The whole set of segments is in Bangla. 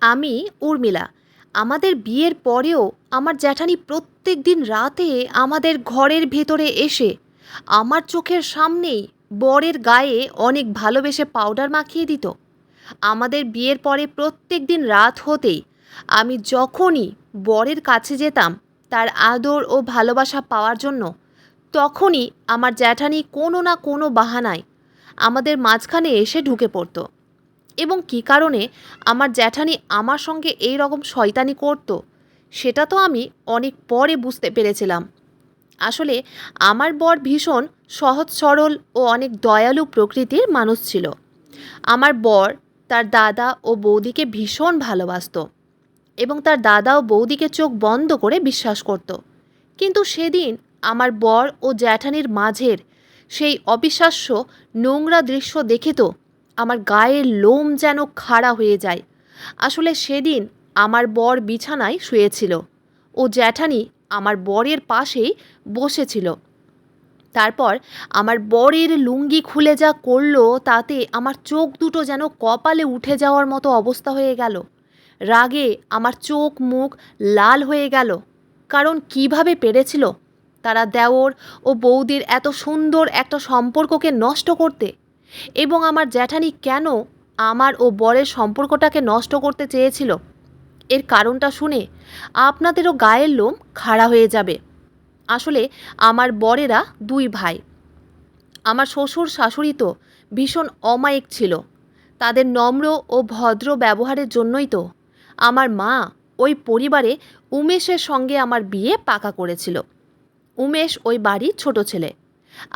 আমি উর্মিলা। আমাদের বিয়ের পরেও আমার জ্যাঠানি প্রত্যেক দিন রাতে আমাদের ঘরের ভেতরে এসে আমার চোখের সামনেই বরের গায়ে অনেক ভালোবেসে পাউডার মাখিয়ে দিত। আমাদের বিয়ের পরে প্রত্যেক দিন রাত হতেই আমি যখনই বরের কাছে যেতাম তার আদর ও ভালোবাসা পাওয়ার জন্য, তখনই আমার জ্যাঠানি কোনো না কোনো বাহানায় আমাদের মাঝখানে এসে ঢুকে পড়তো। এবং কী কারণে আমার জ্যাঠানি আমার সঙ্গে এই রকম শয়তানি করত, সেটা তো আমি অনেক পরে বুঝতে পেরেছিলাম। আসলে আমার বর ভীষণ সহজ সরল ও অনেক দয়ালু প্রকৃতির মানুষ ছিল। আমার বর তার দাদা ও বৌদিকে ভীষণ ভালোবাসতো এবং তার দাদা ও বৌদিকে চোখ বন্ধ করে বিশ্বাস করত। কিন্তু সেদিন আমার বর ও জ্যাঠানির মাঝের সেই অবিশ্বাস্য নোংরা দৃশ্য দেখে তো আমার গায়ের লোম যেন খাড়া হয়ে যায়। আসলে সেদিন আমার বর বিছানায় শুয়েছিল ও জ্যাঠানি আমার বরের পাশেই বসেছিল। তারপর আমার বরের লুঙ্গি খুলে যা করলো তাতে আমার চোখ দুটো যেন কপালে উঠে যাওয়ার মতো অবস্থা হয়ে গেল। রাগে আমার চোখ মুখ লাল হয়ে গেল। কারণ কিভাবে পেরেছিল তারা দেওর ও বৌদির এত সুন্দর একটা সম্পর্ককে নষ্ট করতে, এবং আমার জ্যাঠানি কেন আমার ও বরের সম্পর্কটাকে নষ্ট করতে চেয়েছিল, এর কারণটা শুনে আপনাদেরও গায়ের লোম খাড়া হয়ে যাবে। আসলে আমার বরেরা দুই ভাই। আমার শ্বশুর শাশুড়ি তো ভীষণ অমায়িক ছিল। তাদের নম্র ও ভদ্র ব্যবহারের জন্যই তো আমার মা ওই পরিবারে উমেশের সঙ্গে আমার বিয়ে পাকা করেছিল। উমেশ ওই বাড়ির ছোট ছেলে।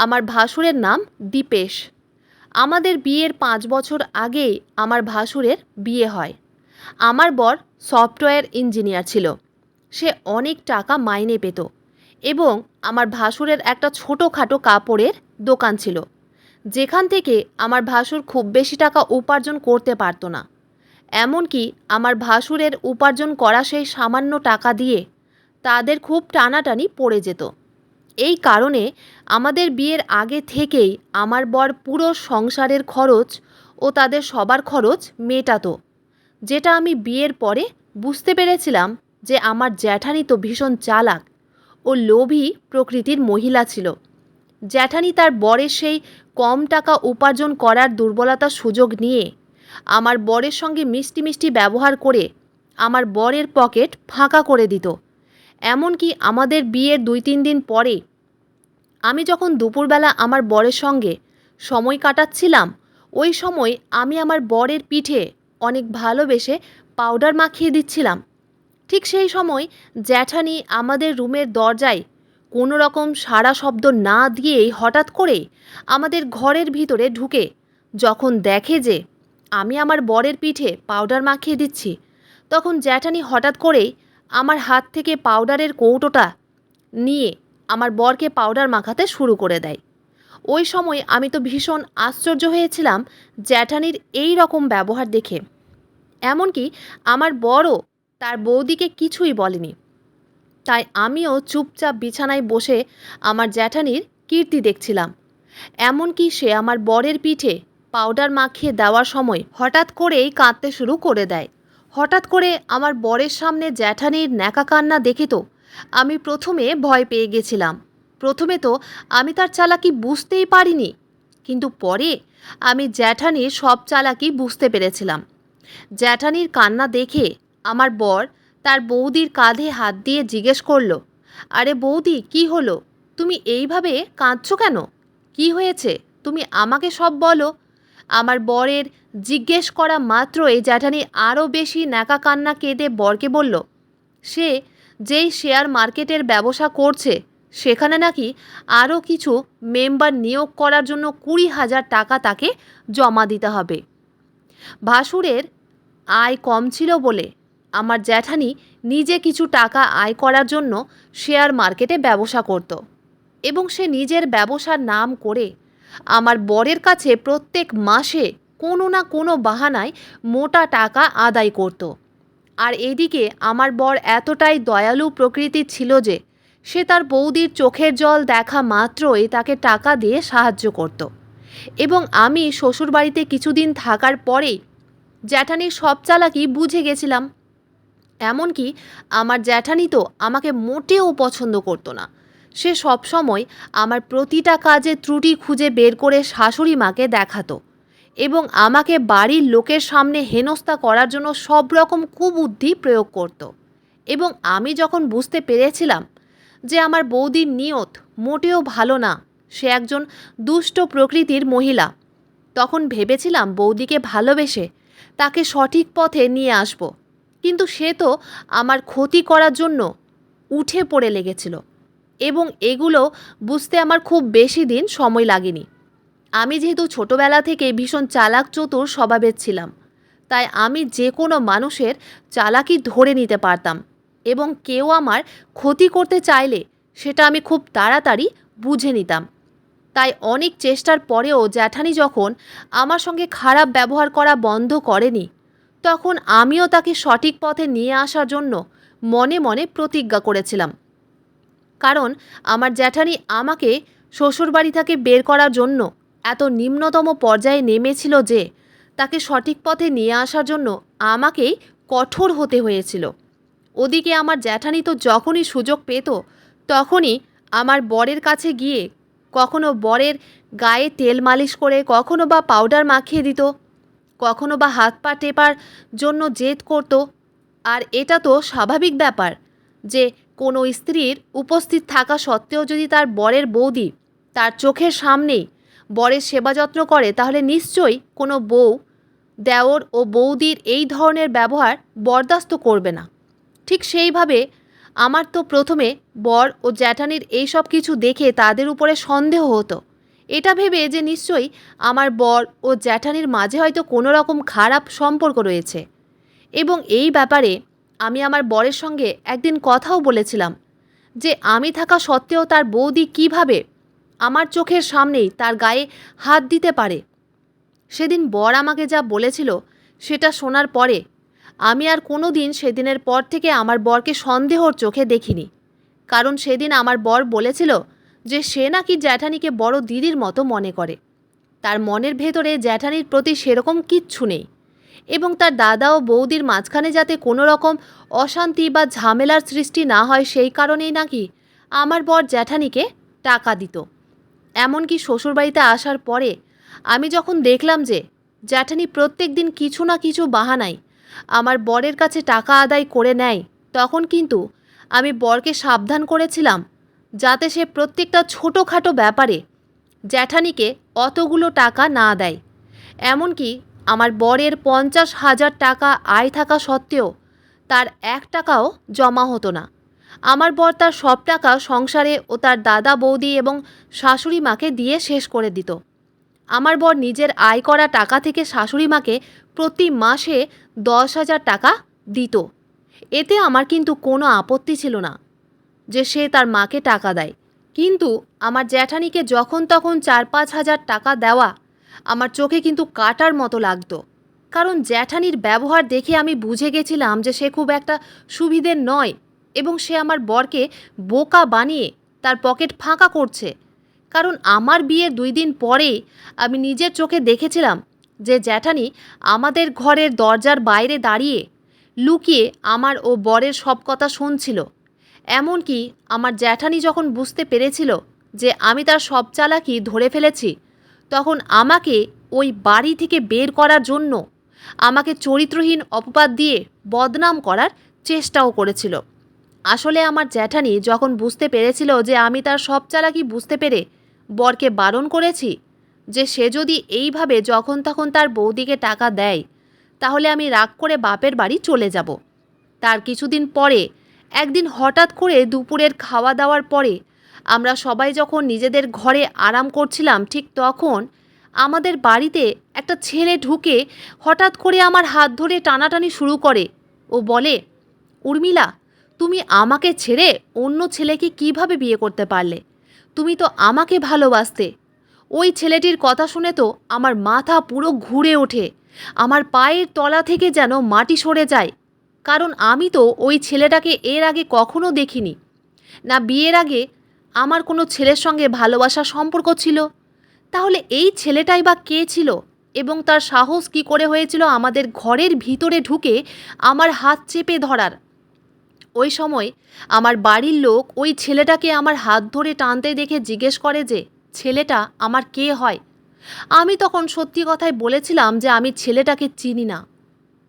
আমার ভাসুরের নাম দীপেশ। আমাদের বিয়ের 5 বছর আগেই আমার ভাসুরের বিয়ে হয়। আমার বর সফটওয়্যার ইঞ্জিনিয়ার ছিল। সে অনেক টাকা মাইনে পেত এবং আমার ভাসুরের একটা ছোটোখাটো কাপড়ের দোকান ছিল, যেখান থেকে আমার ভাসুর খুব বেশি টাকা উপার্জন করতে পারতো না। এমনকি আমার ভাসুরের উপার্জন করা সেই সামান্য টাকা দিয়ে তাদের খুব টানাটানি পড়ে যেত। এই কারণে আমাদের বিয়ের আগে থেকেই আমার বর পুরো সংসারের খরচ ও তাদের সবার খরচ মেটাতো, যেটা আমি বিয়ের পরে বুঝতে পেরেছিলাম যে আমার জ্যাঠানি তো ভীষণ চালাক ও লোভী প্রকৃতির মহিলা ছিল। জ্যাঠানি তার বরের সেই কম টাকা উপার্জন করার দুর্বলতার সুযোগ নিয়ে আমার বরের সঙ্গে মিষ্টি মিষ্টি ব্যবহার করে আমার বরের পকেট ফাঁকা করে দিত। এমনকি আমাদের বিয়ের 2-3 দিন পরে আমি যখন দুপুরবেলা আমার বরের সঙ্গে সময় কাটাচ্ছিলাম, ওই সময় আমি আমার বরের পিঠে অনেক ভালোবেসে পাউডার মাখিয়ে দিচ্ছিলাম। ঠিক সেই সময় জ্যাঠানি আমাদের রুমের দরজায় কোনো রকম সাড়া শব্দ না দিয়েই হঠাৎ করে আমাদের ঘরের ভিতরে ঢুকে যখন দেখে যে আমি আমার বরের পিঠে পাউডার মাখিয়ে দিচ্ছি, তখন জ্যাঠানি হঠাৎ করেই আমার হাত থেকে পাউডারের কৌটোটা নিয়ে আমার বরকে পাউডার মাখাতে শুরু করে দেয়। ওই সময় আমি তো ভীষণ আশ্চর্য হয়েছিলাম জ্যাঠানির এই রকম ব্যবহার দেখে। এমনকি আমার বরও তার বৌদিকে কিছুই বলেনি। তাই আমিও চুপচাপ বিছানায় বসে আমার জ্যাঠানির কীর্তি দেখছিলাম। এমনকি সে আমার বরের পিঠে পাউডার মাখিয়ে দেওয়ার সময় হঠাৎ করেই কাঁদতে শুরু করে দেয়। হঠাৎ করে আমার বরের সামনে জ্যাঠানির ন্যাকা কান্না দেখে তো আমি প্রথমে ভয় পেয়ে গেছিলাম। প্রথমে তো আমি তার চালাকি বুঝতেই পারিনি, কিন্তু পরে আমি জ্যাঠানির সব চালাকি বুঝতে পেরেছিলাম। জ্যাঠানির কান্না দেখে আমার বর তার বৌদির কাঁধে হাত দিয়ে জিজ্ঞেস করলো, আরে বৌদি, কি হলো? তুমি এইভাবে কাঁদছো কেন? কি হয়েছে? তুমি আমাকে সব বলো। আমার বরের জিজ্ঞেস করা মাত্রই জ্যাঠানি আরও বেশি ন্যাকা কান্না কেঁদে বরকে বলল, সে যেই শেয়ার মার্কেটের ব্যবসা করছে সেখানে নাকি আরও কিছু মেম্বার নিয়োগ করার জন্য 20,000 টাকা তাকে জমা দিতে হবে। ভাসুরের আয় কম ছিল বলে আমার জ্যাঠানি নিজে কিছু টাকা আয় করার জন্য শেয়ার মার্কেটে ব্যবসা করত এবং সে নিজের ব্যবসার নাম করে আমার বরের কাছে প্রত্যেক মাসে কোনো না কোনো বাহানায় মোটা টাকা আদায় করত। আর এদিকে আমার বর এতটাই দয়ালু প্রকৃতির ছিল যে সে তার বৌদির চোখের জল দেখা মাত্রই তাকে টাকা দিয়ে সাহায্য করত। এবং আমি শ্বশুরবাড়িতে কিছুদিন থাকার পরেই জ্যাঠানির সব চালাকি বুঝে গেছিলাম। এমনকি আমার জ্যাঠানি তো আমাকে মোটেও পছন্দ করতো না। সে সবসময় আমার প্রতিটা কাজে ত্রুটি খুঁজে বের করে শাশুড়ি মাকে দেখাতো এবং আমাকে বাড়ির লোকের সামনে হেনস্থা করার জন্য সব রকম কুবুদ্ধি প্রয়োগ করত। এবং আমি যখন বুঝতে পেরেছিলাম যে আমার বৌদির নিয়ত মোটেও ভালো না, সে একজন দুষ্ট প্রকৃতির মহিলা, তখন ভেবেছিলাম বৌদিকে ভালোবেসে তাকে সঠিক পথে নিয়ে আসব। কিন্তু সে তো আমার ক্ষতি করার জন্য উঠে পড়ে লেগেছিল এবং এগুলো বুঝতে আমার খুব বেশি দিন সময় লাগেনি। আমি যেহেতু ছোটবেলা থেকে ভীষণ চালাক চতুর স্বভাবের ছিলাম, তাই আমি যে কোনো মানুষের চালাকি ধরে নিতে পারতাম এবং কেউ আমার ক্ষতি করতে চাইলে সেটা আমি খুব তাড়াতাড়ি বুঝে নিতাম। তাই অনেক চেষ্টার পরেও জ্যাঠানি যখন আমার সঙ্গে খারাপ ব্যবহার করা বন্ধ করেনি, তখন আমিও তাকে সঠিক পথে নিয়ে আসার জন্য মনে মনে প্রতিজ্ঞা করেছিলাম। কারণ আমার জ্যাঠানি আমাকে শ্বশুরবাড়ি থেকে বের করার জন্য এত নিম্নতম পর্যায়ে নেমেছিল যে তাকে সঠিক পথে নিয়ে আসার জন্য আমাকেই কঠোর হতে হয়েছিল। ওদিকে আমার জ্যাঠানি তো যখনই সুযোগ পেত তখনই আমার বরের কাছে গিয়ে কখনো বরের গায়ে তেল মালিশ করে, কখনো বা পাউডার মাখিয়ে দিত, কখনো বা হাত পা টেপার জন্য জেদ করত। আর এটা তো স্বাভাবিক ব্যাপার যে কোনো স্ত্রীর উপস্থিত থাকা সত্ত্বেও যদি তার বরের বৌদি তার চোখের সামনেই বরের সেবা যত্ন করে, তাহলে নিশ্চয়ই কোনো বউ দেওর ও বৌদির এই ধরনের ব্যবহার বরদাস্ত করবে না। ঠিক সেইভাবে আমার তো প্রথমে বর ও জ্যাঠানির এই সব কিছু দেখে তাদের উপরে সন্দেহ হতো, এটা ভেবে যে নিশ্চয়ই আমার বর ও জ্যাঠানির মাঝে হয়তো কোনো রকম খারাপ সম্পর্ক রয়েছে। এবং এই ব্যাপারে আমি আমার বরের সঙ্গে একদিন কথাও বলেছিলাম যে আমি থাকা সত্ত্বেও তার বৌদি কিভাবে আমার চোখের সামনেই তার গায়ে হাত দিতে পারে। সেদিন বর আমাকে যা বলেছিল সেটা শোনার পরে আমি আর কোনো দিন সেদিনের পর থেকে আমার বরকে সন্দেহর চোখে দেখিনি। কারণ সেদিন আমার বর বলেছিল যে সে নাকি জ্যাঠানিকে বড় দিদির মতো মনে করে, তার মনের ভেতরে জ্যাঠানির প্রতি সেরকম কিচ্ছু নেই এবং তার দাদা ও বৌদির মাঝখানে যাতে কোনো রকম অশান্তি বা ঝামেলার সৃষ্টি না হয় সেই কারণেই নাকি আমার বর জ্যাঠানিকে টাকা দিত। এমনকি শ্বশুরবাড়িতে আসার পরে আমি যখন দেখলাম যে জ্যাঠানি প্রত্যেক দিন কিছু না কিছু বাহানায় আমার বরের কাছে টাকা আদায় করে নেয়, তখন কিন্তু আমি বরকে সাবধান করেছিলাম যাতে সে প্রত্যেকটা ছোটোখাটো ব্যাপারে জ্যাঠানিকে অতগুলো টাকা না দেয়। এমনকি আমার বরের 50,000 টাকা আয় থাকা সত্ত্বেও তার 1 টাকাও জমা হতো না। আমার বর তার সব টাকা সংসারে ও তার দাদা বৌদি এবং শাশুড়ি মাকে দিয়ে শেষ করে দিত। আমার বর নিজের আয় করা টাকা থেকে শাশুড়ি মাকে প্রতি মাসে 10,000 টাকা দিত। এতে আমার কিন্তু কোনো আপত্তি ছিল না যে সে তার মাকে টাকা দেয়, কিন্তু আমার জ্যাঠানিকে যখন তখন 4-5 হাজার টাকা দেওয়া আমার চোখে কিন্তু কাটার মতো লাগতো। কারণ জ্যাঠানির ব্যবহার দেখে আমি বুঝে গেছিলাম যে সে খুব একটা সুবিধের নয় এবং সে আমার বরকে বোকা বানিয়ে তার পকেট ফাঁকা করছে। কারণ আমার বিয়ের 2 দিন পরেই আমি নিজের চোখে দেখেছিলাম যে জ্যাঠানি আমাদের ঘরের দরজার বাইরে দাঁড়িয়ে লুকিয়ে আমার ও বরের সব কথা শুনছিল। এমনকি আমার জ্যাঠানি যখন বুঝতে পেরেছিল যে আমি তার সব চালাকি ধরে ফেলেছি, তখন আমাকে ওই বাড়ি থেকে বের করার জন্য আমাকে চরিত্রহীন অপবাদ দিয়ে বদনাম করার চেষ্টাও করেছিল। আসলে আমার জ্যাঠানি যখন বুঝতে পেরেছিল যে আমি তার সব চালাকি বুঝতে পেরে বরকে বারণ করেছি যে সে যদি এইভাবে যখন তখন তার বৌদিকে টাকা দেয় তাহলে আমি রাগ করে বাপের বাড়ি চলে যাব। তার কিছুদিন পরে একদিন হঠাৎ করে দুপুরের খাওয়া দাওয়ার পরে আমরা সবাই যখন নিজেদের ঘরে আরাম করছিলাম, ঠিক তখন আমাদের বাড়িতে একটা ছেলে ঢুকে হঠাৎ করে আমার হাত ধরে টানাটানি শুরু করে ও বলে, উর্মিলা, তুমি আমাকে ছেড়ে অন্য ছেলেকে কিভাবে বিয়ে করতে পারলে? তুমি তো আমাকে ভালোবাসতে। ওই ছেলেটির কথা শুনে তো আমার মাথা পুরো ঘুরে ওঠে, আমার পায়ের তলা থেকে যেন মাটি সরে যায়। কারণ আমি তো ওই ছেলেটাকে এর আগে কখনো দেখিনি, না বিয়ের আগে আমার কোনো ছেলের সঙ্গে ভালোবাসার সম্পর্ক ছিল। তাহলে এই ছেলেটাই বা কে ছিল এবং তার সাহস কী করে হয়েছিল আমাদের ঘরের ভিতরে ঢুকে আমার হাত চেপে ধরার। ওই সময় আমার বাড়ির লোক ওই ছেলেটাকে আমার হাত ধরে টানতে দেখে জিজ্ঞেস করে যে ছেলেটা আমার কে হয়। আমি তখন সত্যি কথাই বলেছিলাম যে আমি ছেলেটাকে চিনি না।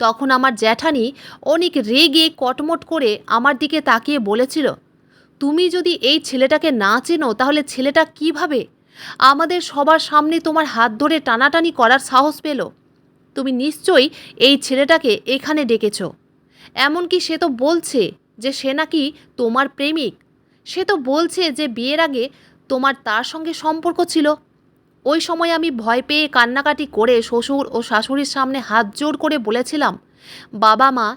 তখন আমার জ্যাঠানি অনেক রেগে কটমট করে আমার দিকে তাকিয়ে বলেছিল, তুমি যদি এই ছেলেটাকে না চেনো তাহলে ছেলেটা কিভাবে আমাদের সবার সামনে তোমার হাত ধরে টানাটানি করার সাহস পেল? তুমি নিশ্চয়ই এই ছেলেটাকে এখানে ডেকেছ। এমনকি সে তো বলছে যে সে নাকি তোমার প্রেমিক। সে তো বলছে যে বিয়ের আগে তোমার তার সঙ্গে সম্পর্ক ছিল। ওই সময় আমি ভয় পেয়ে কান্নাকাটি করে শ্বশুর ও শাশুড়ির সামনে হাত জোড় করে বলেছিলাম, বাবা মা,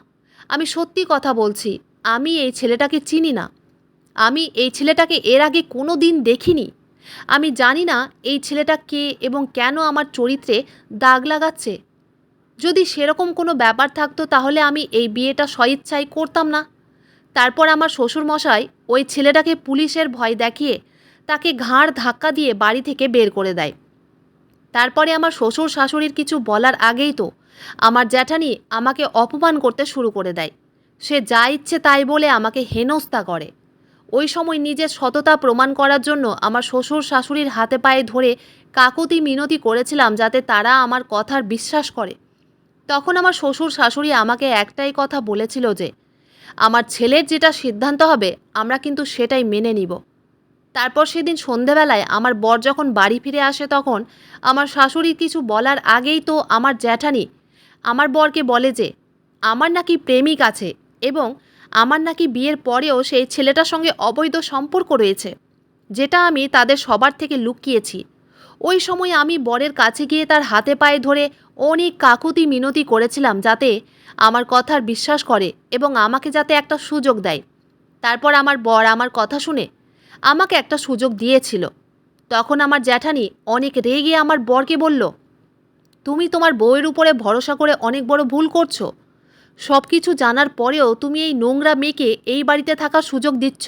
আমি সত্যি কথা বলছি, আমি এই ছেলেটাকে চিনি না। আমি এই ছেলেটাকে এর আগে কোনো দিন দেখিনি। আমি জানি না এই ছেলেটা কে এবং কেন আমার চরিত্রে দাগ লাগাচ্ছে। যদি সেরকম কোনো ব্যাপার থাকতো তাহলে আমি এই বিয়েটা স্বইচ্ছায় করতাম না। তারপর আমার শ্বশুরমশাই ওই ছেলেটাকে পুলিশের ভয় দেখিয়ে তাকে ঘাড় ধাক্কা দিয়ে বাড়ি থেকে বের করে দেয়। তারপরে আমার শ্বশুর শাশুড়ির কিছু বলার আগেই তো আমার জ্যাঠানি আমাকে অপমান করতে শুরু করে দেয়। সে যা ইচ্ছে তাই বলে আমাকে হেনস্থা করে। ওই সময় নিজের সততা প্রমাণ করার জন্য আমার শ্বশুর শাশুড়ির হাতে পায়ে ধরে কাকুতি মিনতি করেছিলাম যাতে তারা আমার কথার বিশ্বাস করে। তখন আমার শ্বশুর শাশুড়ি আমাকে একটাই কথা বলেছিল যে আমার ছেলের যেটা সিদ্ধান্ত হবে আমরা কিন্তু সেটাই মেনে নিব। তারপর সেদিন সন্ধেবেলায় আমার বর যখন বাড়ি ফিরে আসে তখন আমার শাশুড়ির কিছু বলার আগেই তো আমার জ্যাঠানি আমার বরকে বলে যে আমার নাকি প্রেমিক আছে এবং আমার নাকি বিয়ের পরেও সেই ছেলেটার সঙ্গে অবৈধ সম্পর্ক রয়েছে, যেটা আমি তাদের সবার থেকে লুকিয়েছি। ওই সময় আমি বরের কাছে গিয়ে তার হাতে পায়ে ধরে অনেক কাকুতি মিনতি করেছিলাম যাতে আমার কথার বিশ্বাস করে এবং আমাকে যাতে একটা সুযোগ দেয়। তারপর আমার বর আমার কথা শুনে আমাকে একটা সুযোগ দিয়েছিল। তখন আমার জ্যাঠানি অনেক রেগে আমার বরকে বলল, তুমি তোমার বউয়ের উপরে ভরসা করে অনেক বড় ভুল করছো। সব কিছু জানার পরেও তুমি এই নোংরা মেয়েকে এই বাড়িতে থাকার সুযোগ দিচ্ছ।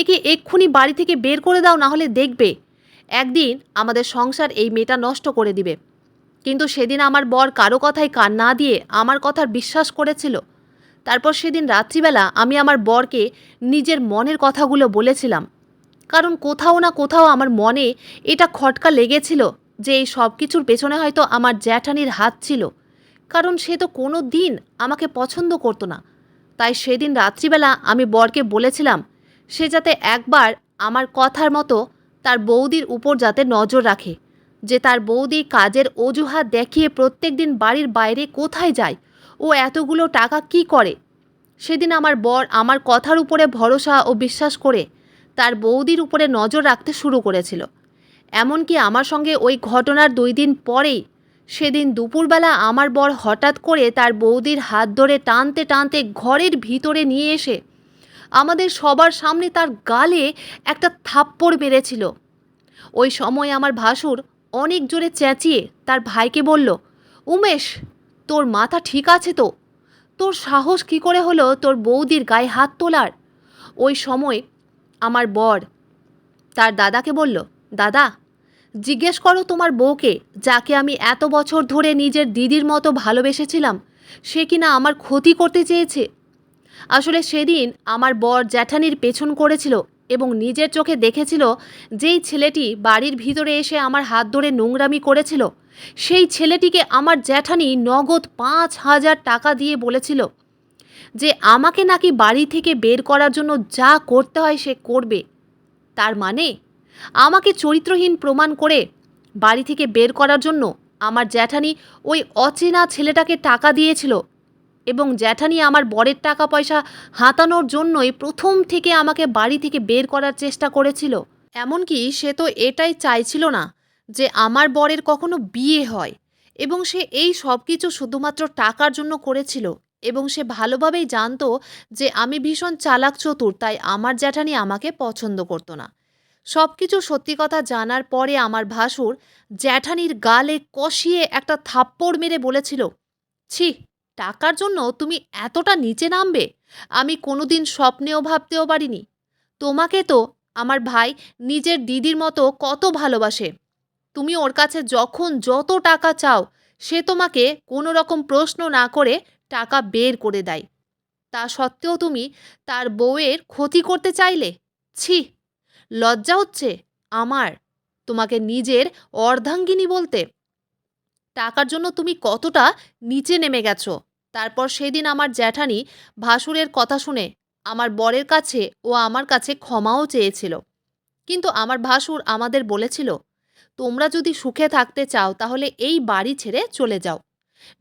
একে এক্ষুনি বাড়ি থেকে বের করে দাও, না হলে দেখবে একদিন আমাদের সংসার এই মেয়েটা নষ্ট করে দিবে। কিন্তু সেদিন আমার বর কারো কথায় কান না দিয়ে আমার কথার বিশ্বাস করেছিল। তারপর সেদিন রাত্রিবেলা আমি আমার বরকে নিজের মনের কথাগুলো বলেছিলাম, কারণ কোথাও না কোথাও আমার মনে এটা খটকা লেগেছিল যে এই সব কিছুর পেছনে হয়তো আমার জ্যাঠানির হাত ছিল, কারণ সে তো কোনো দিন আমাকে পছন্দ করতো না। তাই সেদিন রাত্রিবেলা আমি বরকে বলেছিলাম সে যাতে একবার আমার কথার মতো তার বৌদির উপর যাতে নজর রাখে, যে তার বৌদি কাজের অজুহাত দেখিয়ে প্রত্যেক দিন বাড়ির বাইরে কোথায় যায়, ও এতগুলো টাকা কি করে। সেদিন আমার বর আমার কথার উপরে ভরসা ও বিশ্বাস করে তার বৌদির উপরে নজর রাখতে শুরু করেছিল। এমনকি আমার সঙ্গে ওই ঘটনার 2 দিন পরেই সেদিন দুপুরবেলা আমার বর হঠাৎ করে তার বৌদির হাত ধরে টানতে টানতে ঘরের ভিতরে নিয়ে এসে আমাদের সবার সামনে তার গালে একটা থাপ্পড় মেরেছিল। ওই সময় আমার ভাসুর অনেক জোরে চেঁচিয়ে তার ভাইকে বলল, উমেশ, তোর মাথা ঠিক আছে তো? তোর সাহস কী করে হলো তোর বৌদির গায়ে হাত তোলার? ওই সময় আমার বর তার দাদাকে বলল, দাদা, জিজ্ঞেস করো তোমার বউকে, যাকে আমি এত বছর ধরে নিজের দিদির মতো ভালোবেসেছিলাম, সে কিনা আমার ক্ষতি করতে চেয়েছে। আসলে সেদিন আমার বর জ্যাঠানির পেছন করেছিল এবং নিজের চোখে দেখেছিল যেই ছেলেটি বাড়ির ভিতরে এসে আমার হাত ধরে নোংরামি করেছিল, সেই ছেলেটিকে আমার জ্যাঠানি নগদ 5,000 টাকা দিয়ে বলেছিল যে আমাকে নাকি বাড়ি থেকে বের করার জন্য যা করতে হয় সে করবে। তার মানে আমাকে চরিত্রহীন প্রমাণ করে বাড়ি থেকে বের করার জন্য আমার জ্যাঠানি ওই অচেনা ছেলেটাকে টাকা দিয়েছিল এবং জ্যাঠানি আমার বরের টাকা পয়সা হাতানোর জন্যই প্রথম থেকে আমাকে বাড়ি থেকে বের করার চেষ্টা করেছিল। এমনকি সে তো এটাই চাইছিল না যে আমার বরের কখনো বিয়ে হয়, এবং সে এই সব কিছু শুধুমাত্র টাকার জন্য করেছিল। এবং সে ভালোভাবেই জানতো যে আমি ভীষণ চালাক চতুর, তাই আমার জ্যাঠানি আমাকে পছন্দ করতো না। সব কিছু সত্যি কথা জানার পরে আমার ভাসুর জ্যাঠানির গালে কষিয়ে একটা থাপ্পড় মেরে বলেছিল, ছি, টাকার জন্য তুমি এতটা নিচে নামবে আমি কোনোদিন স্বপ্নেও ভাবতেও পারিনি। তোমাকে তো আমার ভাই নিজের দিদির মতো কত ভালোবাসে, তুমি ওর কাছে যখন যত টাকা চাও সে তোমাকে কোনো রকম প্রশ্ন না করে টাকা বের করে দেয়। তা সত্ত্বেও তুমি তার বউয়ের ক্ষতি করতে চাইলে? ছি! লজ্জা হচ্ছে আমার তোমাকে নিজের অর্ধাঙ্গিনী বলতে। টাকার জন্য তুমি কতটা নিচে নেমে গেছো। তারপর সেদিন আমার জ্যাঠানি ভাসুরের কথা শুনে আমার বরের কাছে ও আমার কাছে ক্ষমাও চেয়েছিল। কিন্তু আমার ভাসুর আমাদের বলেছিল, তোমরা যদি সুখে থাকতে চাও তাহলে এই বাড়ি ছেড়ে চলে যাও,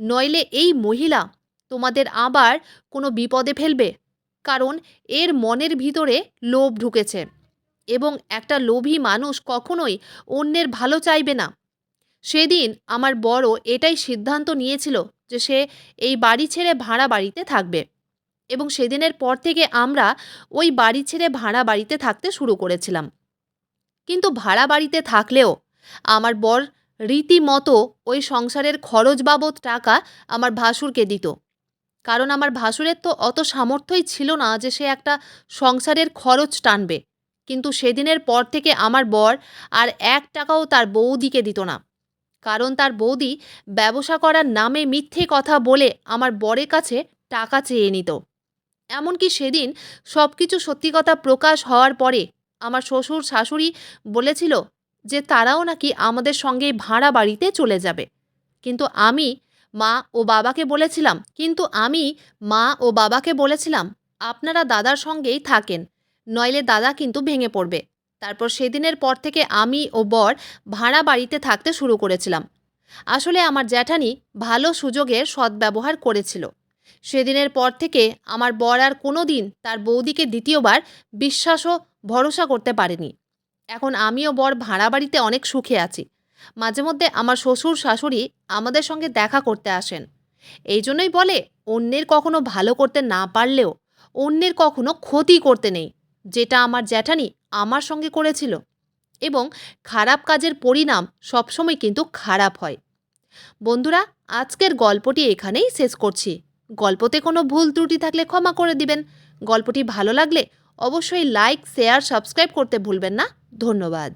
নইলে এই মহিলা তোমাদের আবার কোনো বিপদে ফেলবে। কারণ এর মনের ভিতরে লোভ ঢুকেছে এবং একটা লোভী মানুষ কখনোই অন্যের ভালো চাইবে না। সেদিন আমার বড় এটাই সিদ্ধান্ত নিয়েছিল যে সে এই বাড়ি ছেড়ে ভাড়া বাড়িতে থাকবে এবং সেদিনের পর থেকে আমরা ওই বাড়ি ছেড়ে ভাড়া বাড়িতে থাকতে শুরু করেছিলাম। কিন্তু ভাড়া বাড়িতে থাকলেও আমার বর রীতিমতো ওই সংসারের খরচ বাবদ টাকা আমার ভাসুরকে দিত। কারণ আমার ভাসুরের তো অত সামর্থ্যই ছিল না যে সে একটা সংসারের খরচ টানবে। কিন্তু সেদিনের পর থেকে আমার বর আর ১ টাকাও তার বৌদিকে দিত না। কারণ তার বৌদি ব্যবসা করার নামে মিথ্যে কথা বলে আমার বরের কাছে টাকা চেয়ে নিত। এমনকি সেদিন সবকিছু সত্যি কথা প্রকাশ হওয়ার পরে আমার শ্বশুর শাশুড়ি বলেছিল যে তারাও নাকি আমাদের সঙ্গে ভাড়া বাড়িতে চলে যাবে। কিন্তু আমি মা ও বাবাকে বলেছিলাম আপনারা দাদার সঙ্গেই থাকেন, নইলে দাদা কিন্তু ভেঙে পড়বে। তারপর সেদিনের পর থেকে আমি ও বর ভাড়া বাড়িতে থাকতে শুরু করেছিলাম। আসলে আমার জ্যাঠানি ভালো সুযোগের সদ্ব্যবহার করেছিল। সেদিনের পর থেকে আমার বর আর কোনো দিন তার বৌদিকে দ্বিতীয়বার বিশ্বাস ও ভরসা করতে পারেনি। এখন আমি ও বর ভাড়া বাড়িতে অনেক সুখে আছি। মাঝে মধ্যে আমার শ্বশুর শাশুড়ি আমাদের সঙ্গে দেখা করতে আসেন। এই জন্যই বলে, অন্যের কখনো ভালো করতে না পারলেও অন্যের কখনো ক্ষতি করতে নেই, যেটা আমার জ্যাঠানি আমার সঙ্গে করেছিল। এবং খারাপ কাজের পরিণাম সবসময় কিন্তু খারাপ হয়। বন্ধুরা, আজকের গল্পটি এখানেই শেষ করছি। গল্পতে কোনো ভুল ত্রুটি থাকলে ক্ষমা করে দিবেন। গল্পটি ভালো লাগলে অবশ্যই লাইক, শেয়ার, সাবস্ক্রাইব করতে ভুলবেন না। ধন্যবাদ।